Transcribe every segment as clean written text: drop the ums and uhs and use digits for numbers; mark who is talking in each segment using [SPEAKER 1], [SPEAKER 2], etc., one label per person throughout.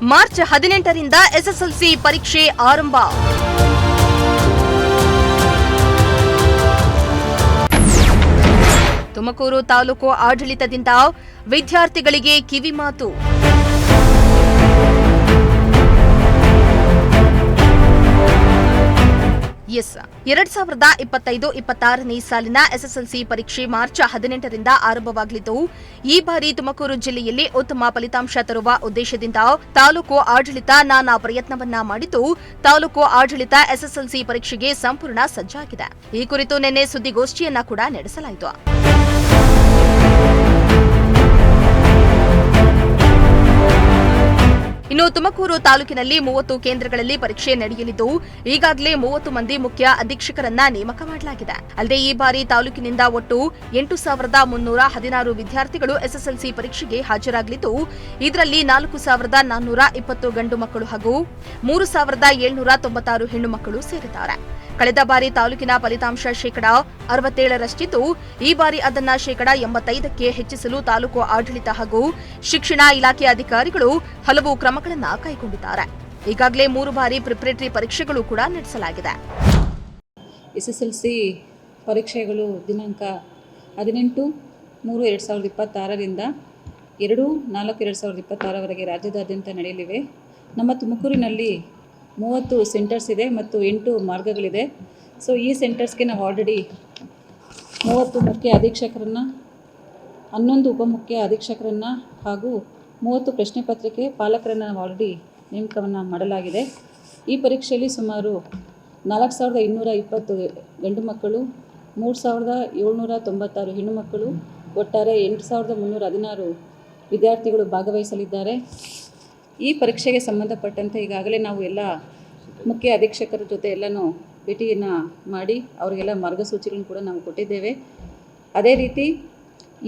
[SPEAKER 1] March 18ರಿಂದ SSLC ಪರೀಕ್ಷೆ ಆರಂಭ. ತುಮಕೂರು ತಾಲೂಕು ಆಡಳಿತದಿಂದ ವಿದ್ಯಾರ್ಥಿಗಳಿಗೆ ಕಿವಿಮಾತು. ಎಸ್ 2025-26ನೇ ಸಾಲಿನ ಎಸ್ಎಸ್ಎಲ್ಸಿ ಪರೀಕ್ಷೆ ಮಾರ್ಚ್ 18ರಿಂದ ಆರಂಭವಾಗಲಿದ್ದು, ಈ ಬಾರಿ ತುಮಕೂರು ಜಿಲ್ಲೆಯಲ್ಲಿ ಉತ್ತಮ ಫಲಿತಾಂಶ ತರುವ ಉದ್ದೇಶದಿಂದ ತಾಲೂಕು ಆಡಳಿತ ನಾನಾ ಪ್ರಯತ್ನವನ್ನ ಮಾಡಿದ್ದು, ತಾಲೂಕು ಆಡಳಿತ ಎಸ್ಎಸ್ಎಲ್ಸಿ ಪರೀಕ್ಷೆಗೆ ಸಂಪೂರ್ಣ ಸಜ್ಜಾಗಿದೆ. ಈ ಕುರಿತು ನಿನ್ನೆ ಸುದ್ದಿಗೋಷ್ಠಿಯನ್ನ ಕೂಡ ನಡೆಸಲಾಯಿತು. ಇನ್ನು ತುಮಕೂರು ತಾಲೂಕಿನಲ್ಲಿ 30 ಕೇಂದ್ರಗಳಲ್ಲಿ ಪರೀಕ್ಷೆ ನಡೆಯಲಿದ್ದು, ಈಗಾಗಲೇ 30 ಮಂದಿ ಮುಖ್ಯ ಅಧೀಕ್ಷಕರನ್ನ ನೇಮಕ ಮಾಡಲಾಗಿದೆ. ಅಲ್ಲದೆ ಈ ಬಾರಿ ತಾಲೂಕಿನಿಂದ ಒಟ್ಟು 8,316 ವಿದ್ಯಾರ್ಥಿಗಳು ಎಸ್ಎಸ್ಎಲ್ಸಿ ಪರೀಕ್ಷೆಗೆ ಹಾಜರಾಗಲಿದ್ದು, ಇದರಲ್ಲಿ 4,420 ಗಂಡು ಮಕ್ಕಳು ಹಾಗೂ 3,796 ಹೆಣ್ಣು ಮಕ್ಕಳು ಸೇರಿದ್ದಾರೆ. ಕಳೆದ ಬಾರಿ ತಾಲೂಕಿನ ಫಲಿತಾಂಶ ಶೇಕಡಾ 67ರಷ್ಟಿದ್ದು, ಈ ಬಾರಿ ಅದನ್ನ ಶೇಕಡಾ 85ಕ್ಕೆ ಹೆಚ್ಚಿಸಲು ತಾಲೂಕು ಆಡಳಿತ ಹಾಗೂ ಶಿಕ್ಷಣ ಇಲಾಖೆ ಅಧಿಕಾರಿಗಳು ಹಲವು ಕ್ರಮಗಳನ್ನು ಕೈಗೊಂಡಿದ್ದಾರೆ. ಈಗಾಗಲೇ 3 ಬಾರಿ ಪ್ರಿಪರೇಟರಿ ಪರೀಕ್ಷೆಗಳು ಕೂಡ ನಡೆಸಲಾಗಿದೆ.
[SPEAKER 2] ಎಸ್ಎಸ್ಎಲ್ಸಿ ಪರೀಕ್ಷೆಗಳು ದಿನಾಂಕ 18/3/2026ರಿಂದ 2/4/2026ವರೆಗೆ ರಾಜ್ಯದಾದ್ಯಂತ ನಡೆಯಲಿವೆ. ನಮ್ಮ ತುಮಕೂರಿನಲ್ಲಿ 30 ಸೆಂಟರ್ಸ್ ಇದೆ ಮತ್ತು 8 ಮಾರ್ಗಗಳಿದೆ. ಸೊ ಈ ಸೆಂಟರ್ಸ್ಗೆ ನಾವು ಆಲ್ರೆಡಿ 30 ಮುಖ್ಯ ಅಧೀಕ್ಷಕರನ್ನು, 11 ಉಪಮುಖ್ಯ ಅಧೀಕ್ಷಕರನ್ನು ಹಾಗೂ 30 ಪ್ರಶ್ನೆ ಪತ್ರಿಕೆ ಪಾಲಕರನ್ನು ನಾವು ಆಲ್ರೆಡಿ ನೇಮಕವನ್ನು ಮಾಡಲಾಗಿದೆ. ಈ ಪರೀಕ್ಷೆಯಲ್ಲಿ ಸುಮಾರು 4,220 ಗಂಡು ಮಕ್ಕಳು, 3,796 ಹೆಣ್ಣು ಮಕ್ಕಳು, ಒಟ್ಟಾರೆ 8,316 ವಿದ್ಯಾರ್ಥಿಗಳು ಭಾಗವಹಿಸಲಿದ್ದಾರೆ. ಈ ಪರೀಕ್ಷೆಗೆ ಸಂಬಂಧಪಟ್ಟಂತೆ ಈಗಾಗಲೇ ನಾವು ಎಲ್ಲ ಮುಖ್ಯ ಅಧೀಕ್ಷಕರ ಜೊತೆ ಎಲ್ಲನೂ ಭೇಟಿಯನ್ನು ಮಾಡಿ ಅವರಿಗೆಲ್ಲ ಮಾರ್ಗಸೂಚಿಗಳನ್ನು ಕೂಡ ನಾವು ಕೊಟ್ಟಿದ್ದೇವೆ. ಅದೇ ರೀತಿ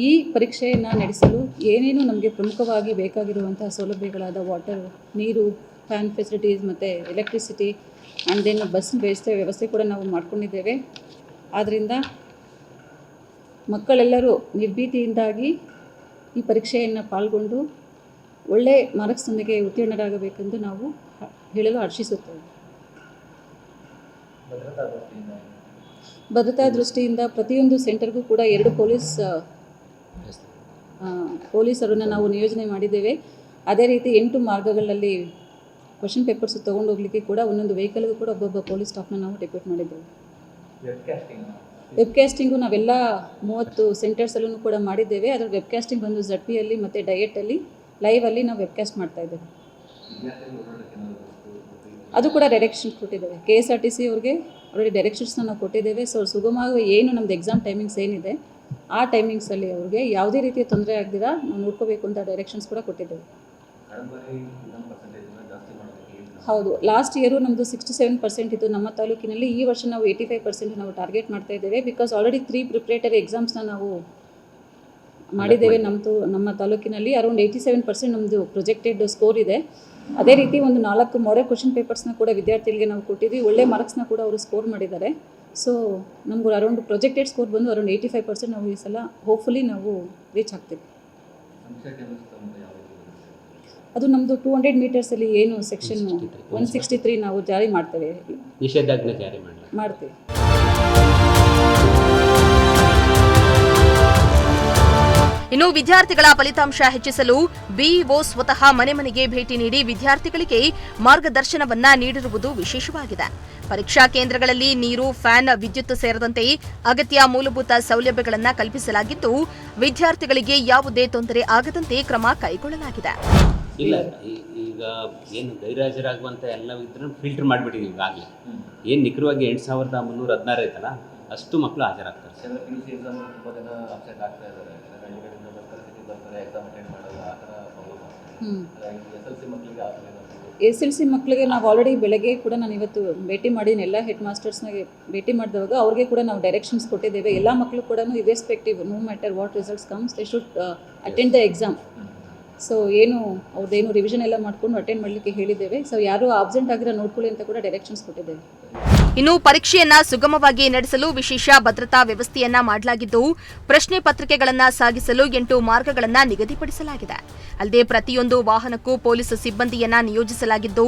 [SPEAKER 2] ಈ ಪರೀಕ್ಷೆಯನ್ನು ನಡೆಸಲು ಏನೇನು ನಮಗೆ ಪ್ರಮುಖವಾಗಿ ಬೇಕಾಗಿರುವಂತಹ ಸೌಲಭ್ಯಗಳಾದ ವಾಟರ್, ನೀರು, ಫ್ಯಾನ್ ಫೆಸಿಲಿಟೀಸ್ ಮತ್ತು ಎಲೆಕ್ಟ್ರಿಸಿಟಿ ಆ್ಯಂಡ್ ದೆನ್ ಬಸ್ ವ್ಯವಸ್ಥೆ ಕೂಡ ನಾವು ಮಾಡಿಕೊಂಡಿದ್ದೇವೆ. ಆದ್ದರಿಂದ ಮಕ್ಕಳೆಲ್ಲರೂ ನಿರ್ಭೀತಿಯಿಂದಾಗಿ ಈ ಪರೀಕ್ಷೆಯನ್ನು ಪಾಲ್ಗೊಂಡು ಒಳ್ಳೆ ಮಾರ್ಕ್ಸ್ನೊಂದಿಗೆ ಉತ್ತೀರ್ಣರಾಗಬೇಕೆಂದು ನಾವು ಹೇಳಲು ಹರ್ಷಿಸುತ್ತೇವೆ. ಭದ್ರತಾ ದೃಷ್ಟಿಯಿಂದ ಪ್ರತಿಯೊಂದು ಸೆಂಟರ್ಗೂ ಕೂಡ 2 ಪೊಲೀಸರನ್ನು ನಾವು ನಿಯೋಜನೆ ಮಾಡಿದ್ದೇವೆ. ಅದೇ ರೀತಿ 8 ಮಾರ್ಗಗಳಲ್ಲಿ ಕ್ವಶನ್ ಪೇಪರ್ಸ್ ತೊಗೊಂಡು ಹೋಗಲಿಕ್ಕೆ ಕೂಡ ಒಂದೊಂದು ವೆಹಿಕಲ್ಗೂ ಕೂಡ ಒಬ್ಬೊಬ್ಬ ಪೊಲೀಸ್ ಸ್ಟಾಫ್ನ ನಾವು ಡೆಪ್ಯೂಟ್ ಮಾಡಿದ್ದೇವೆ. ವೆಬ್ಕಾಸ್ಟಿಂಗು ನಾವೆಲ್ಲ 30 ಸೆಂಟರ್ಸಲ್ಲೂ ಕೂಡ ಮಾಡಿದ್ದೇವೆ. ಅದರ ವೆಬ್ಕಾಸ್ಟಿಂಗ್ ಬಂದು ZPಯಲ್ಲಿ ಮತ್ತು ಡಯೆಟಲ್ಲಿ ಲೈವಲ್ಲಿ ನಾವು ವೆಬ್ಕಾಸ್ಟ್ ಮಾಡ್ತಾಯಿದ್ದೇವೆ. ಅದು ಕೂಡ ಡೈರೆಕ್ಷನ್ ಕೊಟ್ಟಿದ್ದೇವೆ. KSRTC ಅವ್ರಿಗೆ ಆಲ್ರೆಡಿ ಡೈರೆಕ್ಷನ್ಸ್ನ ನಾವು ಕೊಟ್ಟಿದ್ದೇವೆ. ಸೊ ಸುಗಮವಾಗಿ ಏನು ನಮ್ಮದು ಎಕ್ಸಾಮ್ ಟೈಮಿಂಗ್ಸ್ ಏನಿದೆ ಆ ಟೈಮಿಂಗ್ಸಲ್ಲಿ ಅವ್ರಿಗೆ ಯಾವುದೇ ರೀತಿಯ ತೊಂದರೆ ಆಗದಿರ ನಾವು ನೋಡ್ಕೋಬೇಕು ಅಂತ ಡೈರೆಕ್ಷನ್ಸ್ ಕೂಡ ಕೊಟ್ಟಿದ್ದೇವೆ. ಹೌದು, ಲಾಸ್ಟ್ ಇಯರು ನಮ್ಮದು 67% ಇತ್ತು ನಮ್ಮ ತಾಲೂಕಿನಲ್ಲಿ. ಈ ವರ್ಷ ನಾವು 85% ನಾವು ಟಾರ್ಗೆಟ್ ಮಾಡ್ತಾ ಇದ್ದೇವೆ. ಬಿಕಾಸ್ ಆಲ್ರೆಡಿ 3 ಪ್ರಿಪ್ರೇಟರಿ ಎಕ್ಸಾಮ್ಸ್ನ ನಾವು ಮಾಡಿದ್ದೇವೆ. ನಮ್ಮ ತಾಲೂಕಿನಲ್ಲಿ ಅರೌಂಡ್ 87% ನಮ್ಮದು ಪ್ರೊಜೆಕ್ಟೆಡ್ ಸ್ಕೋರ್ ಇದೆ. ಅದೇ ರೀತಿ ಒಂದು 4 ಮಾಡೆಲ್ ಕ್ವಶನ್ ಪೇಪರ್ಸ್ನ ಕೂಡ ವಿದ್ಯಾರ್ಥಿಗಳಿಗೆ ನಾವು ಕೊಟ್ಟಿದ್ವಿ. ಒಳ್ಳೆ ಮಾರ್ಕ್ಸ್ನ ಕೂಡ ಅವರು ಸ್ಕೋರ್ ಮಾಡಿದ್ದಾರೆ. ಸೊ ನಮಗೂ ಅರೌಂಡ್ ಪ್ರೊಜೆಕ್ಟೆಡ್ ಸ್ಕೋರ್ ಬಂದು ಅರೌಂಡ್ 85% ನಾವು ಈ ಸಲ ಹೋಪ್ಫುಲಿ ನಾವು ರೀಚ್ ಆಗ್ತೀವಿ. ಅದು ನಮ್ಮದು 200 ಮೀಟರ್ಸಲ್ಲಿ ಏನು ಸೆಕ್ಷನ್ 163 ನಾವು ಜಾರಿ ಮಾಡ್ತೇವೆ,
[SPEAKER 3] ನಿಷೇಧಾಜ್ಞೆ ಜಾರಿ
[SPEAKER 2] ಮಾಡ್ತೀವಿ.
[SPEAKER 1] ಇನ್ನು ವಿದ್ಯಾರ್ಥಿಗಳ ಫಲಿತಾಂಶ ಹೆಚ್ಚಿಸಲು ಬಿಇಒ ಸ್ವತಃ ಮನೆ ಮನೆಗೆ ಭೇಟಿ ನೀಡಿ ವಿದ್ಯಾರ್ಥಿಗಳಿಗೆ ಮಾರ್ಗದರ್ಶನವನ್ನ ನೀಡಿರುವುದು ವಿಶೇಷವಾಗಿದೆ. ಪರೀಕ್ಷಾ ಕೇಂದ್ರಗಳಲ್ಲಿ ನೀರು, ಫ್ಯಾನ್, ವಿದ್ಯುತ್ ಸೇರಿದಂತೆ ಅಗತ್ಯ ಮೂಲಭೂತ ಸೌಲಭ್ಯಗಳನ್ನು ಕಲ್ಪಿಸಲಾಗಿದ್ದು, ವಿದ್ಯಾರ್ಥಿಗಳಿಗೆ ಯಾವುದೇ ತೊಂದರೆ ಆಗದಂತೆ ಕ್ರಮ ಕೈಗೊಳ್ಳಲಾಗಿದೆ.
[SPEAKER 3] ಇಲ್ಲ, ಈಗ ಏನು ಗೈರಾಜರಾಗುವಂಥ ಎಲ್ಲ ಇದ್ರೂ ಫಿಲ್ಟರ್ ಮಾಡಿಬಿಟ್ಟಿದ್ದೀವಿ. ಈಗಾಗಲೇ ಏನು ನಿಖರವಾಗಿ 8,316 ಐತಲ್ಲ ಅಷ್ಟು ಮಕ್ಕಳು ಹಾಜರಾಗ್ತಾರೆ.
[SPEAKER 2] SLC ಮಕ್ಕಳಿಗೆ ನಾವು ಆಲ್ರೆಡಿ ಬೆಳಗ್ಗೆ ಕೂಡ ನಾನು ಇವತ್ತು ಭೇಟಿ ಮಾಡಿ ಎಲ್ಲ ಹೆಡ್ ಮಾಸ್ಟರ್ಸ್ನಾಗೆ ಭೇಟಿ ಮಾಡಿದವಾಗ ಅವ್ರಿಗೆ ಕೂಡ ನಾವು ಡೈರೆಕ್ಷನ್ಸ್ ಕೊಟ್ಟಿದ್ದೇವೆ. ಎಲ್ಲ ಮಕ್ಕಳು ಕೂಡ irrespective, no matter what results comes, they should attend the exam. So ಏನು ಅವ್ರದ್ದೇನು ರಿವಿಷನ್ ಎಲ್ಲ ಮಾಡಿಕೊಂಡು ಅಟೆಂಡ್ ಮಾಡಲಿಕ್ಕೆ ಹೇಳಿದ್ದೇವೆ. ಸೊ ಯಾರು ಆಬ್ಸೆಂಟ್ ಆಗಿರೋ ನೋಡ್ಕೊಳ್ಳಿ ಅಂತ ಕೂಡ ಡೈರೆಕ್ಷನ್ಸ್ ಕೊಟ್ಟಿದ್ದೇವೆ.
[SPEAKER 1] ಇನ್ನು ಪರೀಕ್ಷೆಯನ್ನ ಸುಗಮವಾಗಿ ನಡೆಸಲು ವಿಶೇಷ ಭದ್ರತಾ ವ್ಯವಸ್ಥೆಯನ್ನ ಮಾಡಲಾಗಿದ್ದು, ಪ್ರಶ್ನೆ ಪತ್ರಿಕೆಗಳನ್ನು ಸಾಗಿಸಲು 8 ಮಾರ್ಗಗಳನ್ನು ನಿಗದಿಪಡಿಸಲಾಗಿದೆ. ಅಲ್ಲದೆ ಪ್ರತಿಯೊಂದು ವಾಹನಕ್ಕೂ ಪೊಲೀಸ್ ಸಿಬ್ಬಂದಿಯನ್ನ ನಿಯೋಜಿಸಲಾಗಿದ್ದು,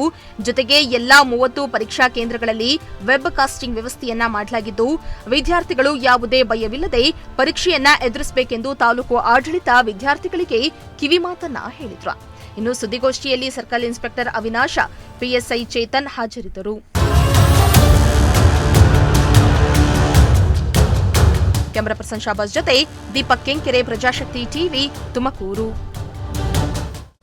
[SPEAKER 1] ಜೊತೆಗೆ ಎಲ್ಲಾ 30 ಪರೀಕ್ಷಾ ಕೇಂದ್ರಗಳಲ್ಲಿ ವೆಬ್ ಕಾಸ್ಟಿಂಗ್ ವ್ಯವಸ್ಥೆಯನ್ನ ಮಾಡಲಾಗಿದ್ದು, ವಿದ್ಯಾರ್ಥಿಗಳು ಯಾವುದೇ ಭಯವಿಲ್ಲದೆ ಪರೀಕ್ಷೆಯನ್ನ ಎದುರಿಸಬೇಕೆಂದು ತಾಲೂಕು ಆಡಳಿತ ವಿದ್ಯಾರ್ಥಿಗಳಿಗೆ ಕಿವಿಮಾತನ್ನ ಹೇಳಿದ್ರು. ಇನ್ನು ಸುದ್ದಿಗೋಷ್ಠಿಯಲ್ಲಿ circle inspector Avinash, PSI Chetan ಹಾಜರಿದ್ದರು. ಕ್ಯಾಮರಾ ಪರ್ಸನ್ ಶಾಬಾಜ್ ಜೊತೆ ದೀಪಕ್ ಕೆಂಕೆರೆ, ಪ್ರಜಾಶಕ್ತಿ ಟಿವಿ, ತುಮಕೂರು.